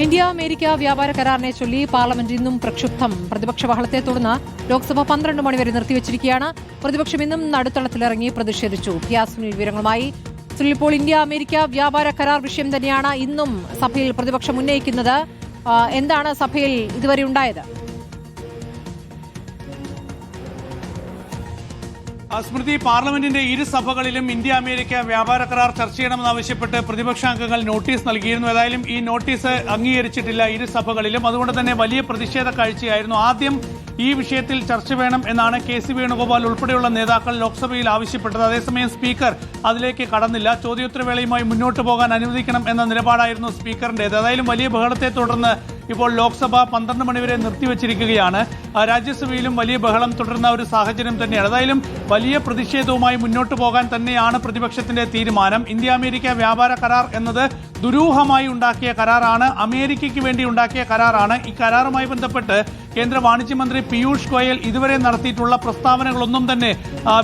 India America വ്യാപാര കരാറിനെ ചൊല്ലി parliament ഇന്നും പ്രക്ഷുബ്ധം. പ്രതിപക്ഷ ബഹളത്തെ തുടർന്ന് ലോക്സഭ 12 മണിവരെ നിർത്തിവച്ചിരിക്കുകയാണ്. പ്രതിപക്ഷം ഇന്നും നടുത്തളത്തിലിറങ്ങി പ്രതിഷേധിച്ചു. യാസ്മിൻ വിവരങ്ങളുമായി. ഇപ്പോൾ ഇന്ത്യ അമേരിക്ക വ്യാപാര കരാർ വിഷയം തന്നെയാണ് ഇന്നും സഭയിൽ പ്രതിപക്ഷം ഉന്നയിക്കുന്നത്. എന്താണ് സഭയിൽ ഇതുവരെ ഉണ്ടായത്? സ്മൃതി, പാർലമെന്റിന്റെ ഇരു സഭകളിലും ഇന്ത്യ അമേരിക്ക വ്യാപാര കരാർ ചർച്ച ചെയ്യണമെന്നാവശ്യപ്പെട്ട് പ്രതിപക്ഷാംഗങ്ങൾ നോട്ടീസ് നൽകിയിരുന്നു. ഏതായാലും ഈ നോട്ടീസ് അംഗീകരിച്ചിട്ടില്ല ഇരു സഭകളിലും. അതുകൊണ്ട് തന്നെ വലിയ പ്രതിഷേധ കാഴ്ചയായിരുന്നു. ആദ്യം ഈ വിഷയത്തിൽ ചർച്ച വേണം എന്നാണ് KC വേണുഗോപാൽ ഉൾപ്പെടെയുള്ള നേതാക്കൾ ലോക്സഭയിൽ ആവശ്യപ്പെട്ടത്. അതേസമയം സ്പീക്കർ അതിലേക്ക് കടന്നില്ല. ചോദ്യോത്തരവേളയുമായി മുന്നോട്ട് പോകാൻ അനുവദിക്കണം എന്ന നിലപാടായിരുന്നു സ്പീക്കറിന്റേത്. ഏതായാലും വലിയ ബഹളത്തെ തുടർന്ന് ഇപ്പോൾ ലോക്സഭ 12 മണിവരെ നിർത്തിവച്ചിരിക്കുകയാണ്. രാജ്യസഭയിലും വലിയ ബഹളം തുടരുന്ന ഒരു സാഹചര്യം തന്നെയാണ്. ഏതായാലും വലിയ പ്രതിഷേധവുമായി മുന്നോട്ട് പോകാൻ തന്നെയാണ് പ്രതിപക്ഷത്തിന്റെ തീരുമാനം. ഇന്ത്യ അമേരിക്ക വ്യാപാര കരാർ എന്നത് ദുരൂഹമായി ഉണ്ടാക്കിയ കരാറാണ്, അമേരിക്കയ്ക്ക് വേണ്ടി ഉണ്ടാക്കിയ കരാറാണ്. ഈ കരാറുമായി ബന്ധപ്പെട്ട് കേന്ദ്ര വാണിജ്യ മന്ത്രി പീയൂഷ് ഗോയൽ ഇതുവരെ നടത്തിയിട്ടുള്ള പ്രസ്താവനകളൊന്നും തന്നെ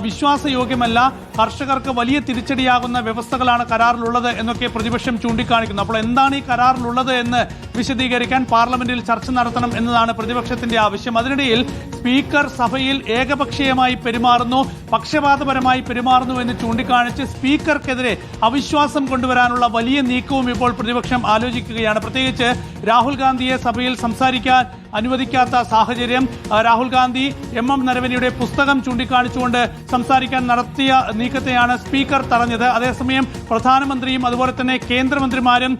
വിശ്വാസയോഗ്യമല്ല. കർഷകർക്ക് വലിയ തിരിച്ചടിയാകുന്ന വ്യവസ്ഥകളാണ് കരാറിലുള്ളത് എന്നൊക്കെ പ്രതിപക്ഷം ചൂണ്ടിക്കാണിക്കുന്നു. അപ്പോൾ എന്താണ് ഈ കരാറിലുള്ളത് എന്ന് വിശദീകരിക്കാൻ പാർലമെന്റിൽ ചർച്ച നടത്തണം എന്നതാണ് പ്രതിപക്ഷത്തിന്റെ ആവശ്യം. അതിനിടയിൽ സ്പീക്കർ സഭയിൽ ഏകപക്ഷീയമായി പെരുമാറുന്നു, പക്ഷപാതപരമായി പെരുമാറുന്നു എന്ന് ചൂണ്ടിക്കാണിച്ച് സ്പീക്കർക്കെതിരെ അവിശ്വാസം കൊണ്ടുവരാനുള്ള വലിയ നീക്കവും ഇപ്പോൾ പ്രതിപക്ഷം ആലോചിക്കുകയാണ്. പ്രത്യേകിച്ച് രാഹുൽ ഗാന്ധിയെ സഭയിൽ സംസാരിക്കാൻ അനുവദിക്കാത്ത സാഹചര്യം. രാഹുൽ ഗാന്ധി MM നരവനെയുടെ പുസ്തകം ചൂണ്ടിക്കാണിച്ചുകൊണ്ട് സംസാരിക്കാൻ നടത്തിയ നീക്കത്തെയാണ് സ്പീക്കർ തടഞ്ഞത്. അതേസമയം പ്രധാനമന്ത്രിയും അതുപോലെ തന്നെ കേന്ദ്രമന്ത്രിമാരും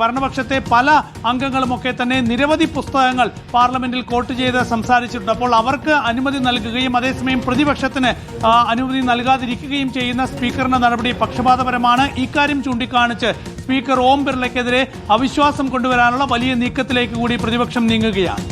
ഭരണപക്ഷത്തെ പല അംഗങ്ങളുമൊക്കെ തന്നെ നിരവധി പുസ്തകങ്ങൾ പാർലമെന്റിൽ കോട്ട് ചെയ്ത് സംസാരിച്ചിട്ടുണ്ട്. അപ്പോൾ അവർക്ക് അനുമതി നൽകുകയും അതേസമയം പ്രതിപക്ഷത്തിന് അനുമതി നൽകാതിരിക്കുകയും ചെയ്യുന്ന സ്പീക്കറിന്റെ നടപടി പക്ഷപാതപരമാണ്. ഇക്കാര്യം ചൂണ്ടിക്കാണിച്ച് സ്പീക്കർ ഓം ബിർളയ്ക്കെതിരെ അവിശ്വാസം കൊണ്ടുവരാനുള്ള വലിയ നീക്കത്തിലേക്ക് കൂടി പ്രതിപക്ഷം നീങ്ങുകയാണ്.